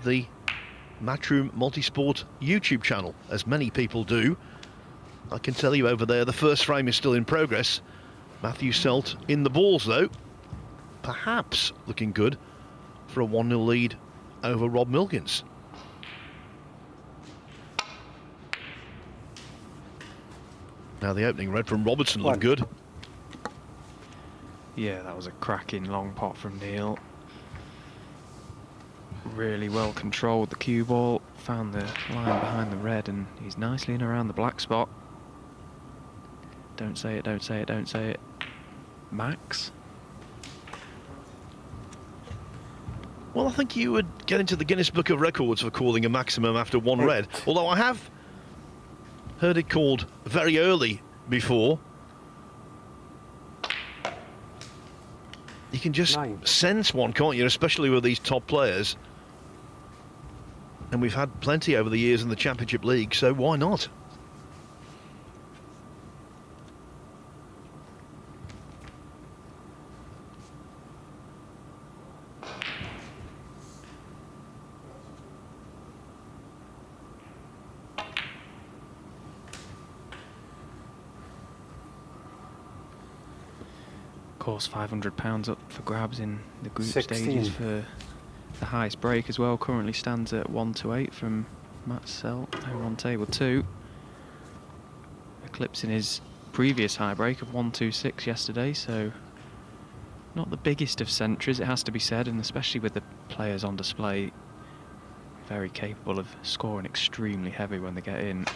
the Matchroom Multisport YouTube channel, as many people do. I can tell you over there, the first frame is still in progress. Matthew Selt in the balls, though. Perhaps looking good for a 1-0 lead over Rob Milkins. Now the opening red from Robertson looked good. Yeah, that was a cracking long pot from Neil. Really well controlled the cue ball, found the line behind the red, and he's nicely in around the black spot. Don't say it, don't say it, don't say it. Max? Well, I think you would get into the Guinness Book of Records for calling a maximum after one red, although I have heard it called very early before. You can just sense one, can't you, especially with these top players. And we've had plenty over the years in the Championship League, so why not? Of course, £500 up for grabs in the group 16. stages for the highest break as well. Currently stands at 128 from Matt Selt over on table 2. Eclipsing his previous high break of 126 yesterday, so not the biggest of centuries, it has to be said, and especially with the players on display, very capable of scoring extremely heavy when they get in.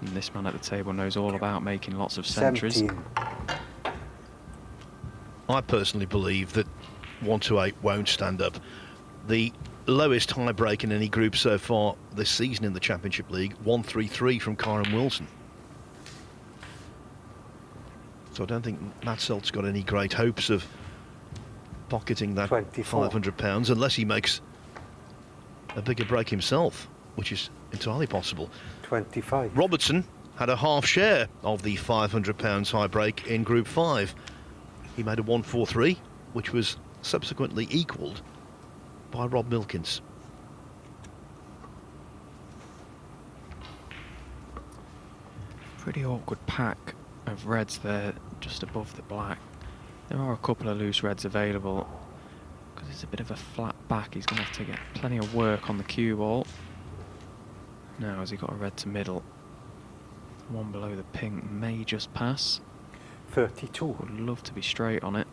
And this man at the table knows all about making lots of centuries. 17. I personally believe that 128 won't stand up. The lowest high break in any group so far this season in the Championship League, 133 from Kyron Wilson. So I don't think Matt Selt's got any great hopes of pocketing that 24. £500 unless he makes a bigger break himself, which is entirely possible. 25. Robertson had a half share of the £500 high break in Group 5. He made a 143, which was subsequently equalled by Rob Milkins. Pretty awkward pack of reds there, just above the black. There are a couple of loose reds available, because it's a bit of a flat back. He's going to have to get plenty of work on the cue ball. Now, has he got a red to middle? One below the pink may just pass. 32. Would love to be straight on it.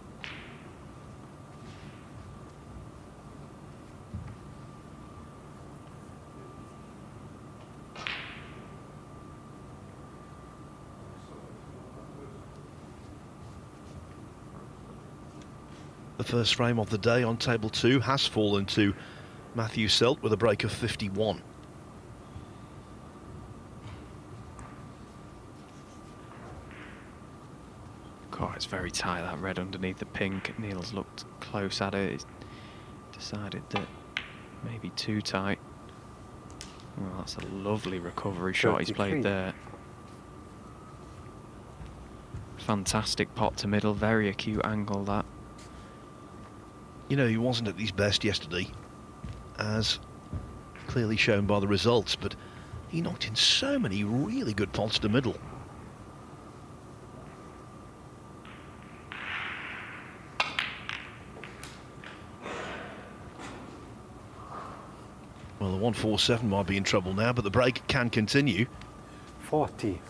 The first frame of the day on table 2 has fallen to Matthew Selt with a break of 51. God, it's very tight, that red underneath the pink. Neil's looked close at it. He's decided that maybe too tight. Well, that's a lovely recovery shot he's played there. Fantastic pot to middle, very acute angle that. You know, he wasn't at his best yesterday, as clearly shown by the results, but he knocked in so many really good pots to middle. Well, the 147 might be in trouble now, but the break can continue. 40.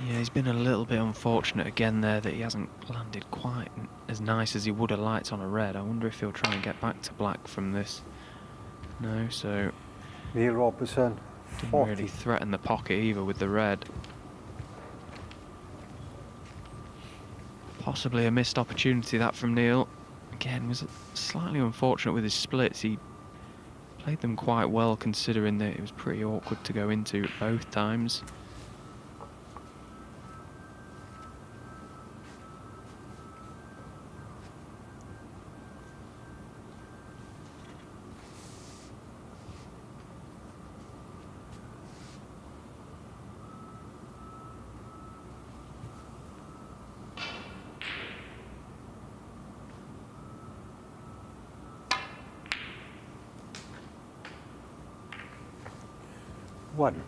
Yeah, he's been a little bit unfortunate again there that he hasn't landed quite as nice as he would have liked on a red. I wonder if he'll try and get back to black from this. No, so Neil Robertson, 40. didn't really threaten the pocket either with the red. Possibly a missed opportunity that from Neil. Again, was slightly unfortunate with his splits. He played them quite well considering that it was pretty awkward to go into at both times. 1.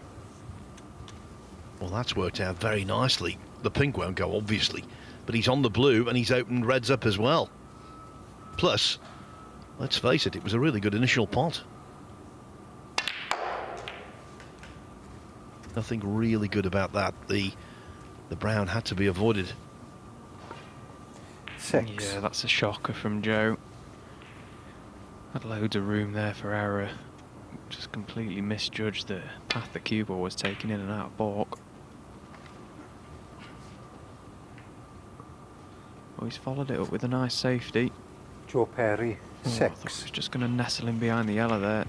Well, that's worked out very nicely. The pink won't go, obviously, but he's on the blue and he's opened reds up as well. Plus, let's face it, it was a really good initial pot. Nothing really good about that. The brown had to be avoided. 6. Yeah, that's a shocker from Joe. Had loads of room there for error. Just completely misjudged the path the cue ball was taking in and out of baulk. Oh, he's followed it up with a nice safety. Joe Perry, Oh, I 6. thought he was just going to nestle in behind the yellow there.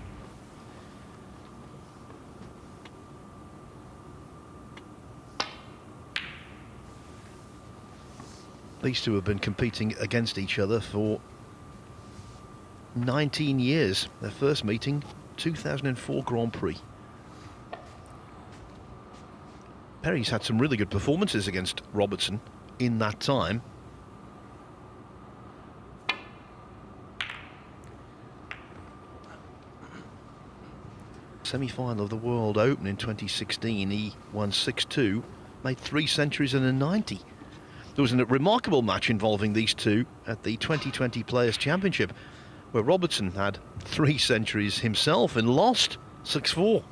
These two have been competing against each other for 19 years. Their first meeting, 2004 Grand Prix. Perry's had some really good performances against Robertson in that time. Semi-final of the World Open in 2016, he won 6-2, made 3 centuries and a 90. There was a remarkable match involving these two at the 2020 Players' Championship, where Robertson had 3 centuries himself and lost 6-4.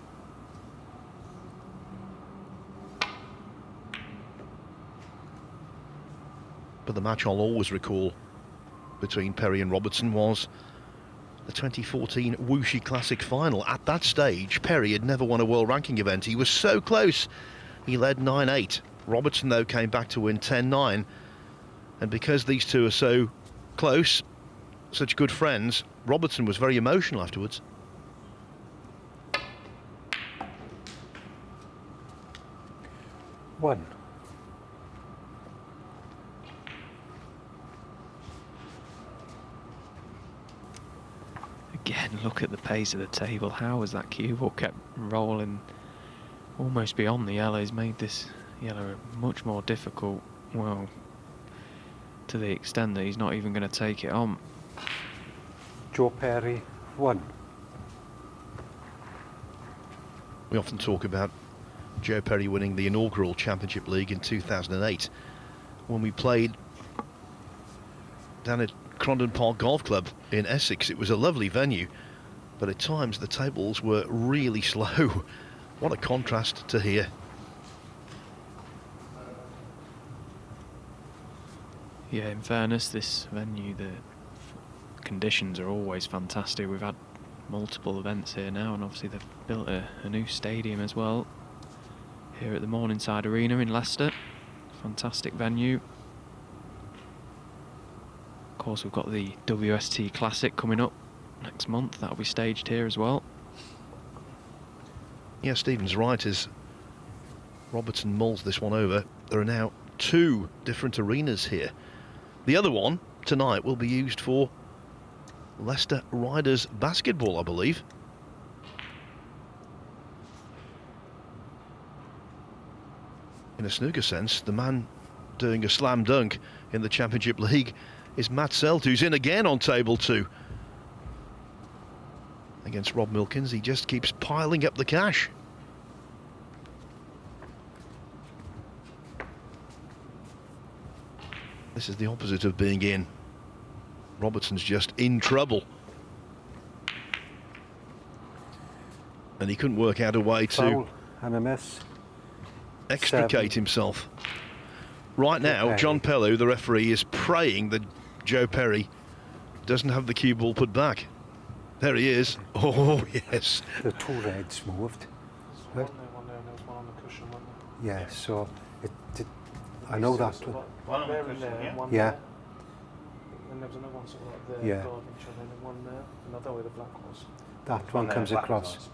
But the match I'll always recall between Perry and Robertson was the 2014 Wuxi Classic final. At that stage, Perry had never won a world ranking event. He was so close. He led 9-8. Robertson, though, came back to win 10-9. And because these two are so close, such good friends, Robertson was very emotional afterwards. One. Again, look at the pace of the table. How has that cue ball kept rolling almost beyond the yellows? Made this yellow much more difficult. Well, to the extent that he's not even going to take it on. Joe Perry, 1. We often talk about Joe Perry winning the inaugural Championship League in 2008 when we played down at Crondon Park Golf Club in Essex. It was a lovely venue, but at times the tables were really slow. What a contrast to here. Yeah, in fairness, this venue, the conditions are always fantastic. We've had multiple events here now, and obviously they've built a new stadium as well here at the Morningside Arena in Leicester. Fantastic venue. Of course, we've got the WST Classic coming up next month. That'll be staged here as well. Yeah, Stephen's right. As Robertson mulls this one over, there are now 2 different arenas here. The other one tonight will be used for Leicester Riders basketball, I believe. In a snooker sense, the man doing a slam dunk in the Championship League is Matt Selt, who's in again on table 2. Against Rob Milkins, he just keeps piling up the cash. This is the opposite of being in. Robertson's just in trouble. And he couldn't work out a way to Foul and a miss. extricate 7. himself. Right now, Perry. John Pellew, the referee, is praying that Joe Perry doesn't have the cue ball put back. There he is. Oh, yes. The 2 reds moved. There's one there, and there was one on the cushion, wasn't there? Yeah, so it did. I know that. One on the cushion, yeah. One Yeah. there. And there was another one sort of like there, Yeah. guarding each other, and then one there. And I don't know where the black was. That one comes across.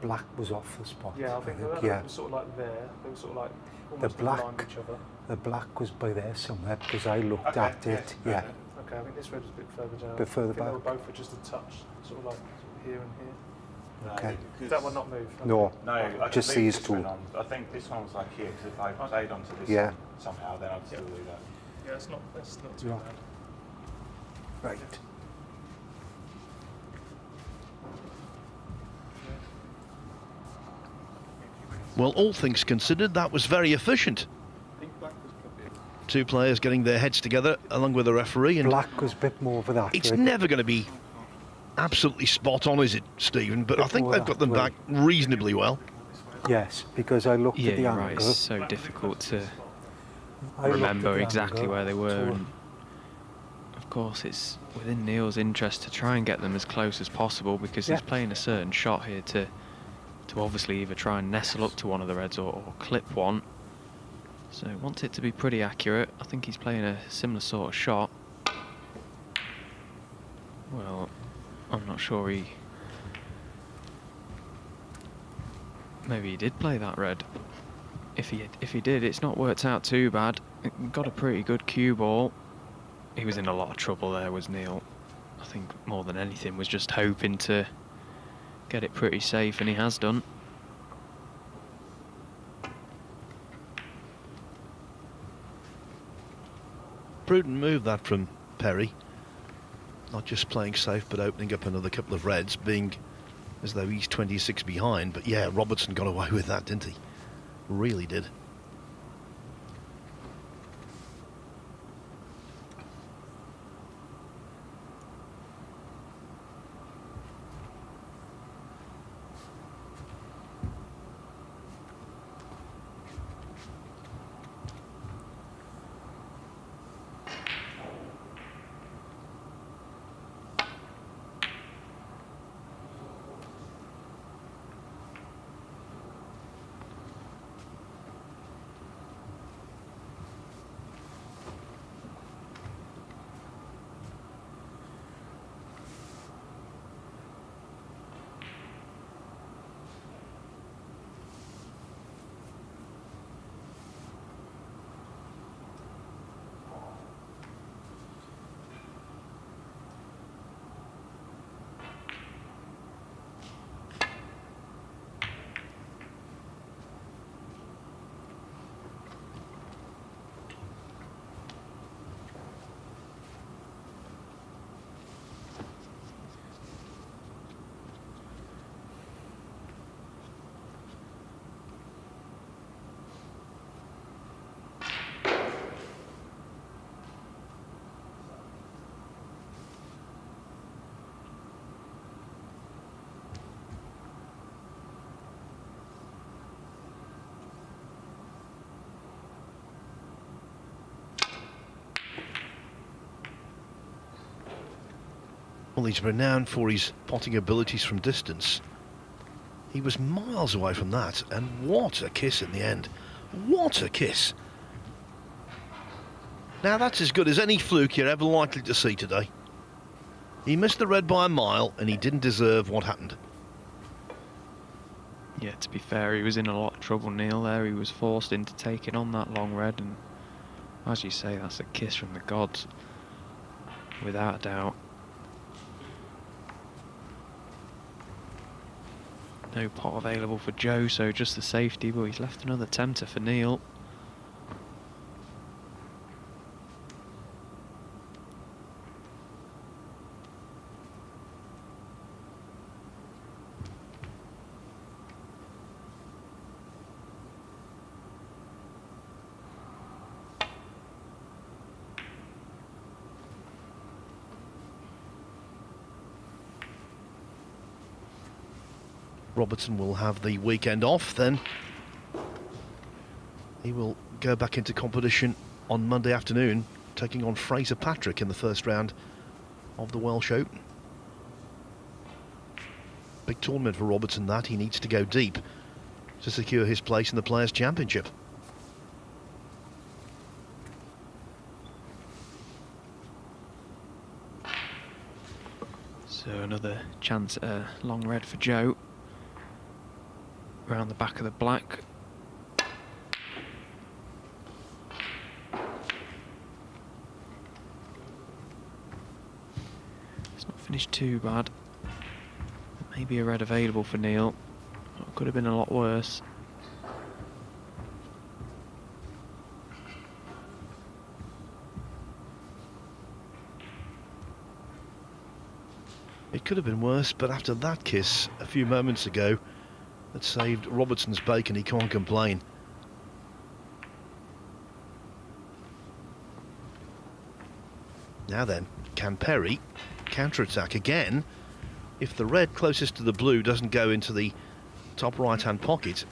Black was off the spot. Yeah, I think they yeah. were sort of like there. They were sort of like The almost black, behind each other. the black was by there somewhere because I looked at it. Yeah. Okay, I think this red was a bit further down. Bit further I think they were back. both were just a touch, sort of like here and here. Okay. Did that one not move? No. No, I Just can leave these this 2. one on. I think this one was like here, because if I played onto this Yeah. one somehow, then I'd still do that. Yeah, that's not too Yeah. bad. Right. Yeah. Well, all things considered, that was very efficient. Two players getting their heads together along with the referee, and Black was a bit more for that. it's never going to be absolutely spot on, is it, Stephen? But I think they've got them back reasonably well. Yes, because I looked Yeah, at the you're angle. right. It's so difficult to I looked at remember the exactly angle, where they were. so And of course, it's within Neil's interest to try and get them as close as possible, because he's playing a certain shot here to obviously either try and nestle up to one of the Reds or clip one. So he wants it to be pretty accurate. I think he's playing a similar sort of shot. Well, I'm not sure maybe he did play that red. If he did, it's not worked out too bad. Got a pretty good cue ball. He was in a lot of trouble there, was Neil. I think more than anything was just hoping to get it pretty safe, and he has done. Prudent move that from Perry. Not just playing safe, but opening up another couple of reds, being as though he's 26 behind. But yeah, Robertson got away with that, didn't he? Really did. Well, he's renowned for his potting abilities from distance. He was miles away from that, and what a kiss in the end. What a kiss. Now that's as good as any fluke you're ever likely to see today. He missed the red by a mile, and he didn't deserve what happened. Yeah, to be fair, he was in a lot of trouble, Neil, there. He was forced into taking on that long red, and as you say, that's a kiss from the gods, without a doubt. No pot available for Joe, so just the safety, but he's left another tempter for Neil. Robertson will have the weekend off, then he will go back into competition on Monday afternoon, taking on Fraser Patrick in the first round of the Welsh Open. Big tournament for Robertson that. He needs to go deep to secure his place in the Players' Championship. So another chance at a long red for Joe. Around the back of the black. It's not finished too bad. Maybe a red available for Neil. It could have been a lot worse. It could have been worse, but after that kiss a few moments ago, that saved Robertson's bacon. He can't complain. Now then, can Perry counter-attack again? If the red closest to the blue doesn't go into the top right-hand pocket,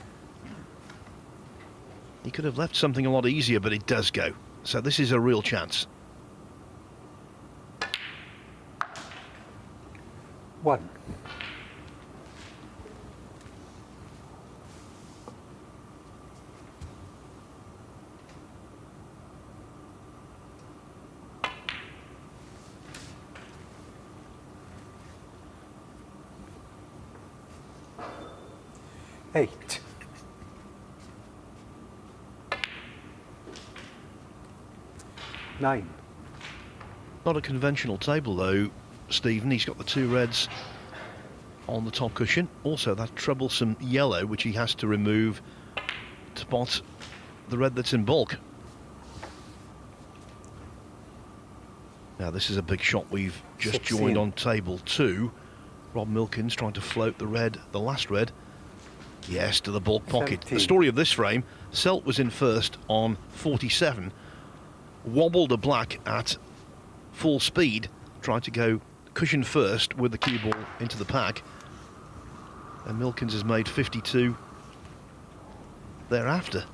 he could have left something a lot easier, but it does go. So this is a real chance. 1. Eight. Nine. Not a conventional table though, Stephen. He's got the 2 reds on the top cushion. Also that troublesome yellow, which he has to remove to pot the red that's in bulk. Now this is a big shot. We've just 16. joined on table 2. Rob Milkins trying to float the red, the last red. Yes, to the bulk pocket. 17. The story of this frame, Selt was in first on 47, wobbled a black at full speed, tried to go cushion first with the cue ball into the pack, and Milkins has made 52 thereafter.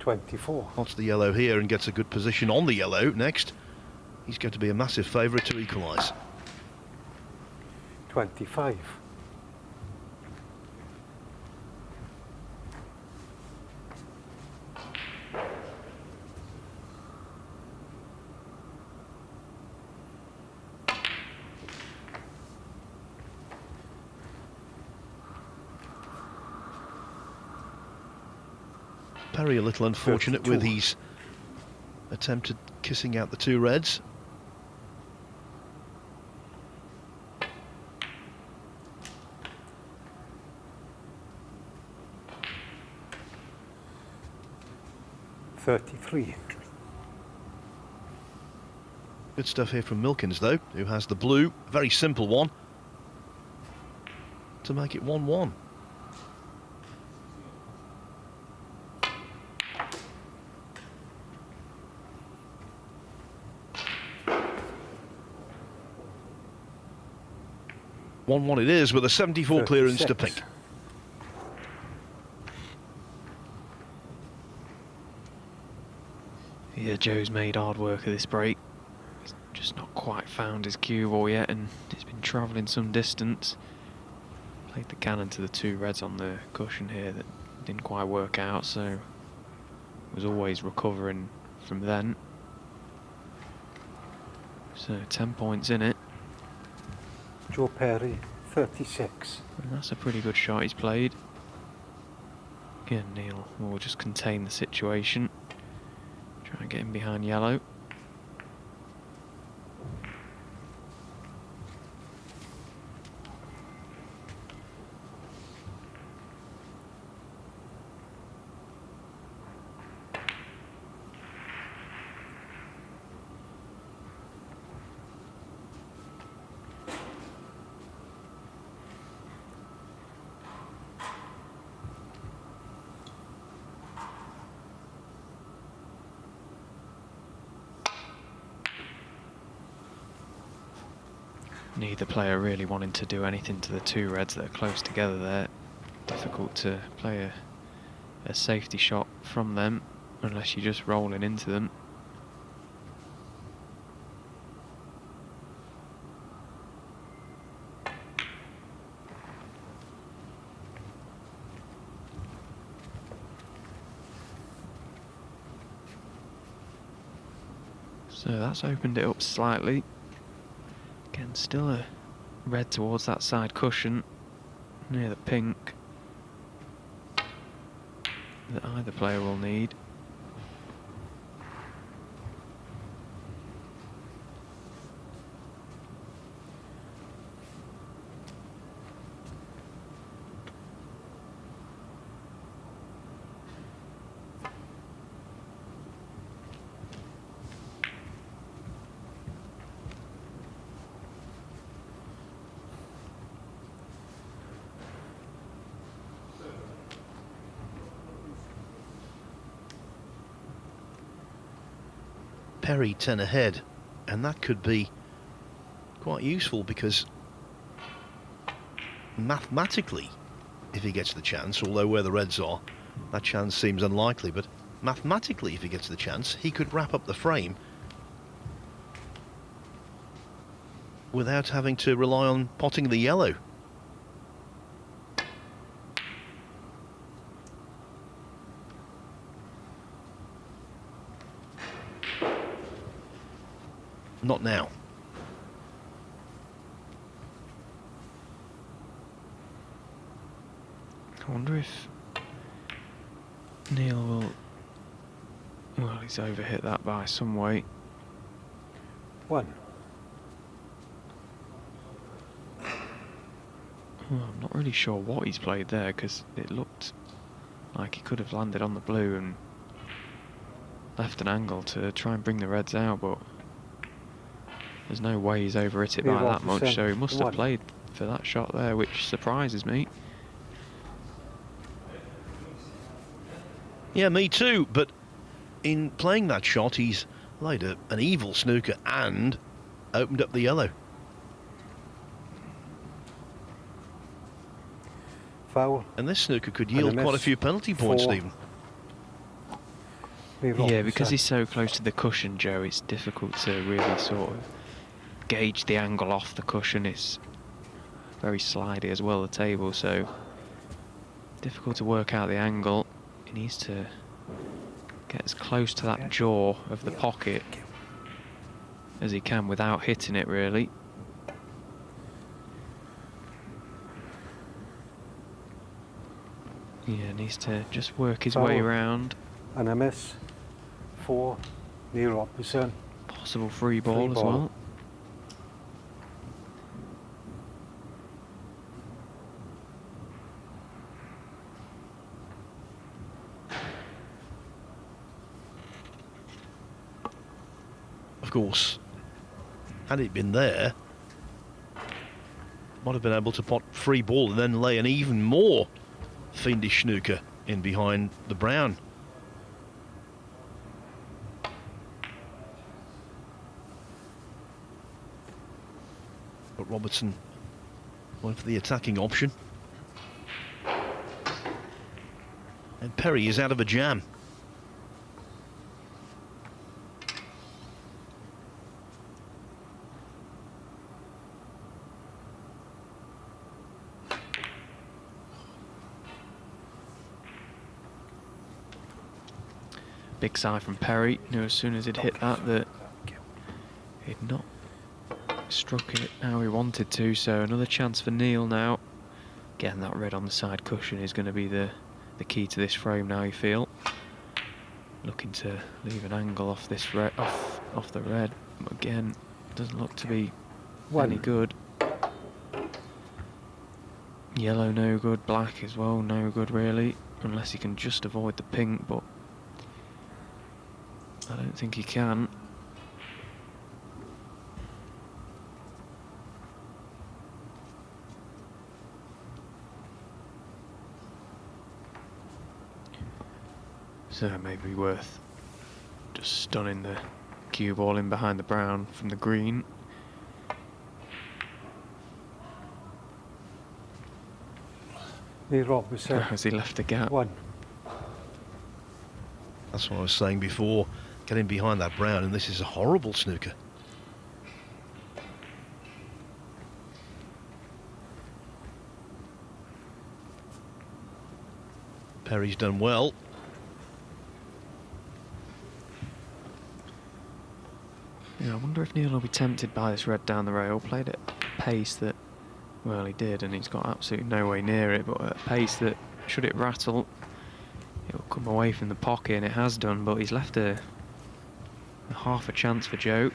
24. Pots the yellow here and gets a good position on the yellow next. He's going to be a massive favourite to equalise. 25. 'Perry a little unfortunate 32. with his attempted kissing out the 2 reds. $33. Good stuff here from Milkins though, who has the blue, very simple one, to make it 1-1. It is with a 74 clearance to 36. pink. Yeah, Joe's made hard work of this break. He's just not quite found his cue ball yet, and he's been travelling some distance. Played the cannon to the 2 reds on the cushion here that didn't quite work out, so was always recovering from then. So 10 points in it. Joe Perry, 36. And that's a pretty good shot he's played. Again, Neil will just contain the situation. Try and get him behind yellow. Neither player really wanting to do anything to the 2 reds that are close together there. Difficult to play a safety shot from them unless you're just rolling into them. So that's opened it up slightly. Again, still a red towards that side cushion near the pink that either player will need. Perry 10 ahead, and that could be quite useful because mathematically, if he gets the chance, although where the Reds are, that chance seems unlikely, but mathematically, if he gets the chance, he could wrap up the frame without having to rely on potting the yellow. Not now. I wonder if Neil will... Well, he's overhit that by some weight. 1. Well, I'm not really sure what he's played there, because it looked like he could have landed on the blue and left an angle to try and bring the Reds out, but there's no way he's overhit it by that much, so he must have played for that shot there, which surprises me. Yeah, me too, but in playing that shot, he's laid an evil snooker and opened up the yellow. Foul. And this snooker could yield quite a few penalty points, 4. Stephen. Yeah, because he's so close to the cushion, Joe, it's difficult to really sort of gauge the angle off the cushion. It's very slidey as well, the table, so difficult to work out the angle. He needs to get as close to that jaw of the pocket as he can without hitting it, really. Yeah, needs to just work his way around. And a miss. 4. Neil Robertson. Possible free ball as well. Of course, had it been there, might have been able to pot free ball and then lay an even more fiendish snooker in behind the brown. But Robertson went for the attacking option. And Perry is out of a jam. Big sigh from Perry. Knew as soon as he'd hit that he'd not struck it how he wanted to. So another chance for Neil now. Getting that red on the side cushion is going to be the key to this frame now, you feel. Looking to leave an angle off this red, off the red. But again, doesn't look to be any good. Yellow no good, black as well no good really, unless he can just avoid the pink, but I don't think he can. So it may be worth just stunning the cue ball in behind the brown from the green. Neil Robertson. Has he left a gap? 1. That's what I was saying before, getting behind that brown, and this is a horrible snooker. Perry's done well. Yeah, I wonder if Neil will be tempted by this red down the rail. Played at a pace that, well, he did, and he's got absolutely no way near it, but at a pace that, should it rattle, it will come away from the pocket, and it has done, but he's left a half a chance for Joe.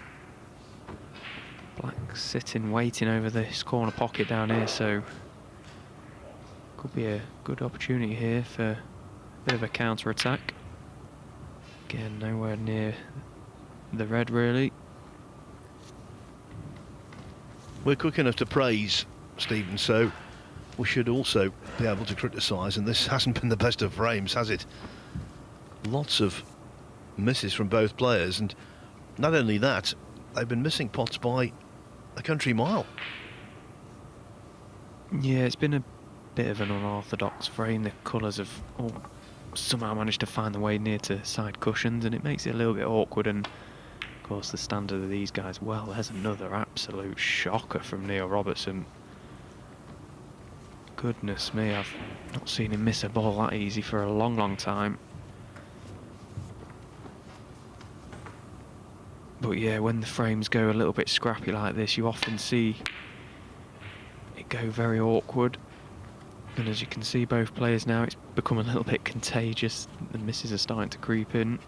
Black sitting, waiting over this corner pocket down here, so could be a good opportunity here for a bit of a counter-attack. Again, nowhere near the red, really. We're quick enough to praise, Stephen, so we should also be able to criticise, and this hasn't been the best of frames, has it? Lots of misses from both players, and Not only that, they've been missing pots by a country mile. Yeah, it's been a bit of an unorthodox frame. The colours have all somehow managed to find their way near to side cushions, and it makes it a little bit awkward. And of course, the standard of these guys, well, there's another absolute shocker from Neil Robertson. Goodness me, I've not seen him miss a ball that easy for a long, long time. But yeah, when the frames go a little bit scrappy like this, you often see it go very awkward. And as you can see, both players now, it's become a little bit contagious. The misses are starting to creep in.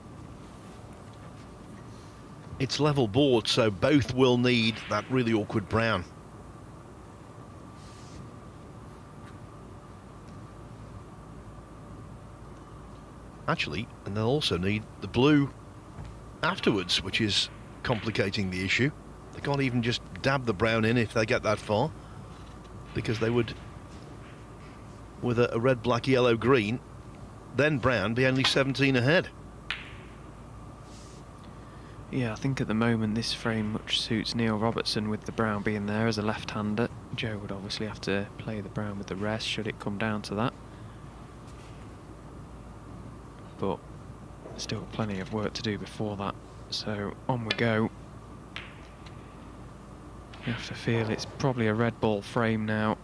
It's level board, so both will need that really awkward brown. Actually, and they'll also need the blue afterwards, which is complicating the issue. They can't even just dab the brown in if they get that far, because they would, with a red, black, yellow, green, then brown, be only 17 ahead. Yeah, I think at the moment this frame much suits Neil Robertson, with the brown being there as a left-hander. Joe would obviously have to play the brown with the rest should it come down to that. But still plenty of work to do before that, so on we go. You have to feel it's probably a red ball frame now,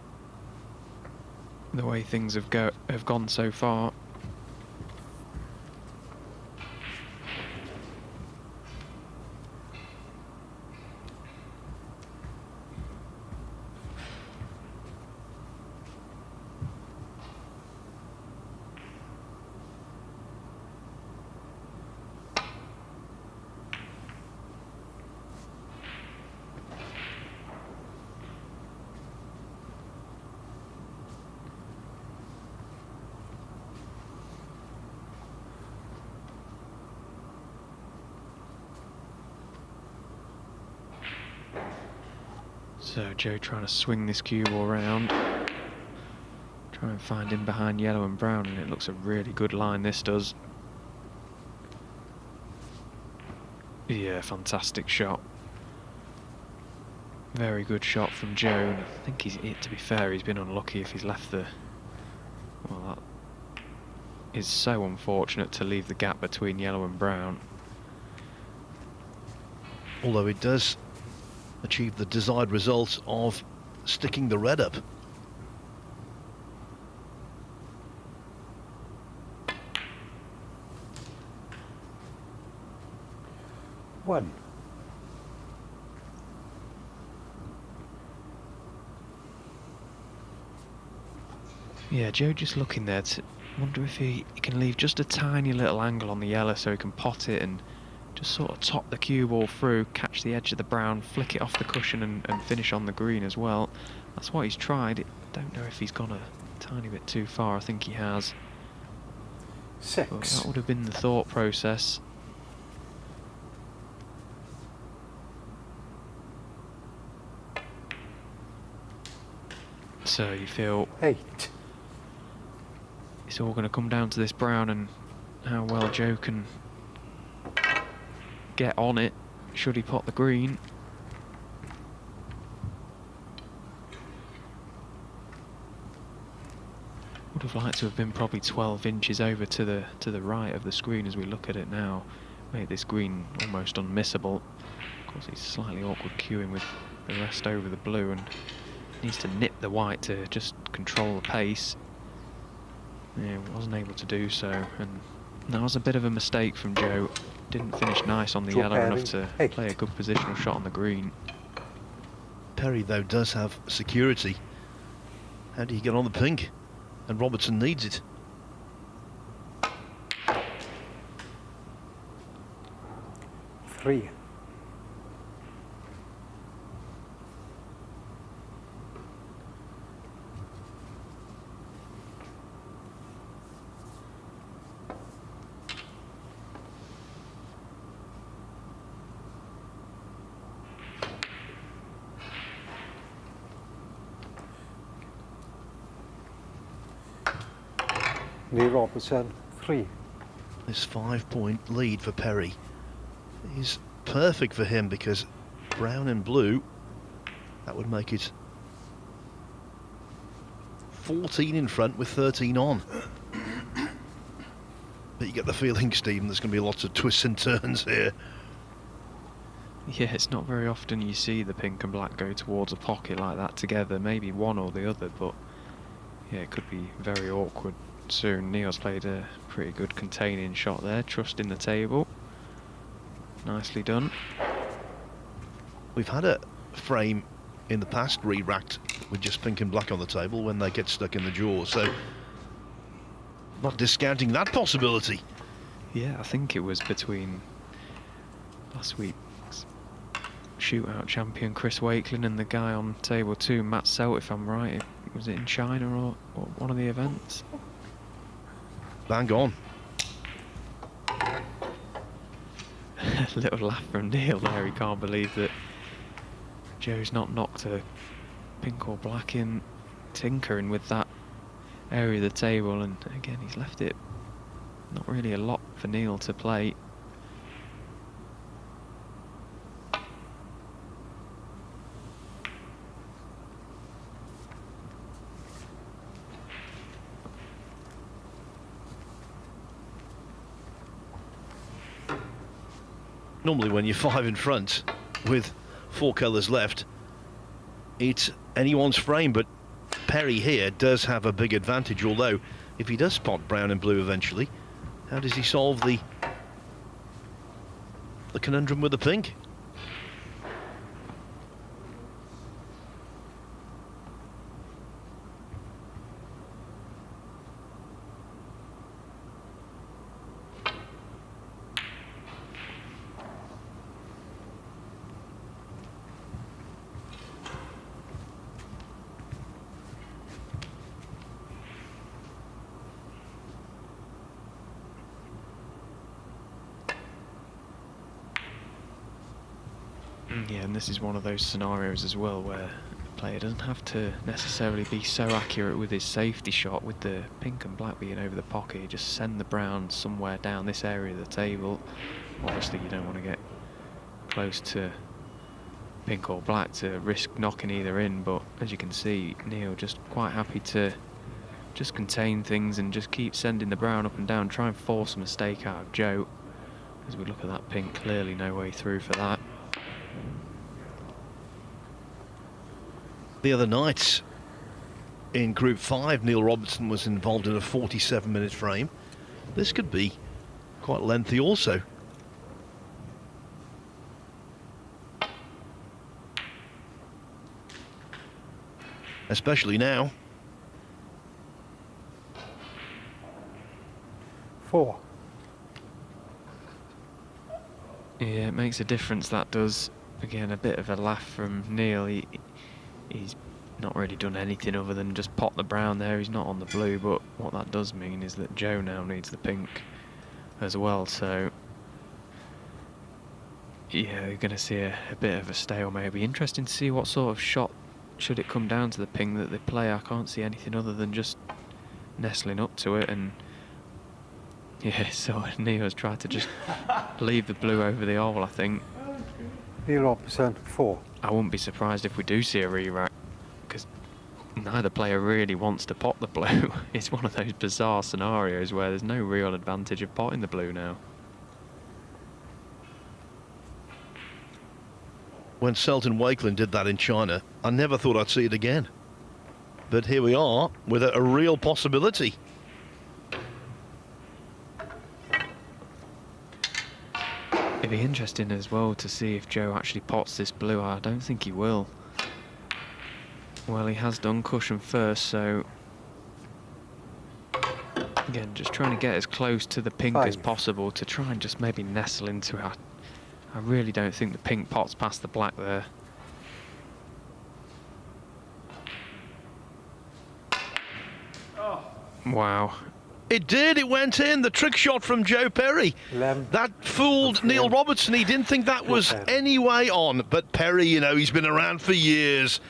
the way things have gone so far. So Joe trying to swing this cue ball around, try and find him behind yellow and brown, and it looks a really good line, this does. Yeah, fantastic shot. Very good shot from Joe, and I think to be fair, he's been unlucky if he's left the... Well, that is so unfortunate to leave the gap between yellow and brown. Although it does achieve the desired result of sticking the red up. One. Yeah, Joe just looking there to wonder if he can leave just a tiny little angle on the yellow so he can pot it and just sort of top the cue ball through, catch the edge of the brown, flick it off the cushion and finish on the green as well. That's what he's tried. Don't know if he's gone a tiny bit too far. I think he has. Six. But that would have been the thought process. So you feel 8. it's all going to come down to this brown and how well Joe can get on it should he pot the green. Would have liked to have been probably 12 inches over to the right of the screen as we look at it now. Made this green almost unmissable. Of course, he's slightly awkward cueing with the rest over the blue and needs to nip the white to just control the pace. Yeah, wasn't able to do so, and that was a bit of a mistake from Joe. Didn't finish nice on the Joe yellow Perry, enough to 8. play a good positional shot on the green. Perry, though, does have security. How do you get on the pink? And Robertson needs it. Three. Neil Robertson, 3. This 5-point lead for Perry is perfect for him because brown and blue, that would make it 14 in front with 13 on. But you get the feeling, Stephen, there's going to be lots of twists and turns here. Yeah, it's not very often you see the pink and black go towards a pocket like that together, maybe one or the other, but yeah, it could be very awkward soon. Neil's played a pretty good containing shot there, trusting the table. Nicely done. We've had a frame in the past re-racked with just pink and black on the table when they get stuck in the jaw, so not discounting that possibility. Yeah, I think it was between last week's shootout champion Chris Wakelin and the guy on table 2, Matt Selt, if I'm right. Was it in China or one of the events? Bang on. A little laugh from Neil there. He can't believe that Joe's not knocked a pink or black in, tinkering with that area of the table, and again he's left it not really a lot for Neil to play. Normally when you're 5 in front with 4 colours left, it's anyone's frame, but Perry here does have a big advantage, although if he does spot brown and blue eventually, how does he solve the conundrum with the pink? Yeah, and this is one of those scenarios as well where the player doesn't have to necessarily be so accurate with his safety shot. With the pink and black being over the pocket, you just send the brown somewhere down this area of the table. Obviously you don't want to get close to pink or black to risk knocking either in, but as you can see, Neil just quite happy to just contain things and just keep sending the brown up and down, try and force a mistake out of Joe. As we look at that pink, clearly no way through for that. The other night in Group 5, Neil Robertson was involved in a 47-minute frame. This could be quite lengthy also. Especially now. 4. Yeah, it makes a difference, that does. Again, a bit of a laugh from Neil. He's not really done anything other than just pot the brown there. He's not on the blue, but what that does mean is that Joe now needs the pink as well. So yeah, you're going to see a bit of a stalemate. It'll be interesting to see what sort of shot, should it come down to the ping, that they play. I can't see anything other than just nestling up to it. And yeah, so Neil's tried to just leave the blue over the hole, I think. Neil Robertson, 4. I wouldn't be surprised if we do see a re-rack, because neither player really wants to pot the blue. It's one of those bizarre scenarios where there's no real advantage of potting the blue now. When Selt and Wakelin did that in China, I never thought I'd see it again. But here we are with a real possibility. It'd be interesting as well to see if Joe actually pots this blue. I don't think he will. Well, he has done cushion first, so again, just trying to get as close to the pink as possible to try and just maybe nestle into it. I really don't think the pink pots past the black there. Wow. It did, it went in. The trick shot from Joe Perry. 11. That fooled Neil Robertson. He didn't think that was any way on. But Perry, you know, he's been around for years.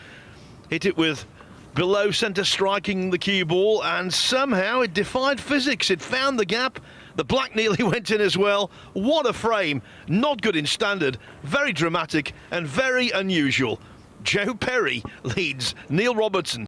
Hit it with below centre striking the cue ball, and somehow it defied physics. It found the gap The black nearly went in as well. What a frame. Not good in standard. Very dramatic and very unusual. Joe Perry leads Neil Robertson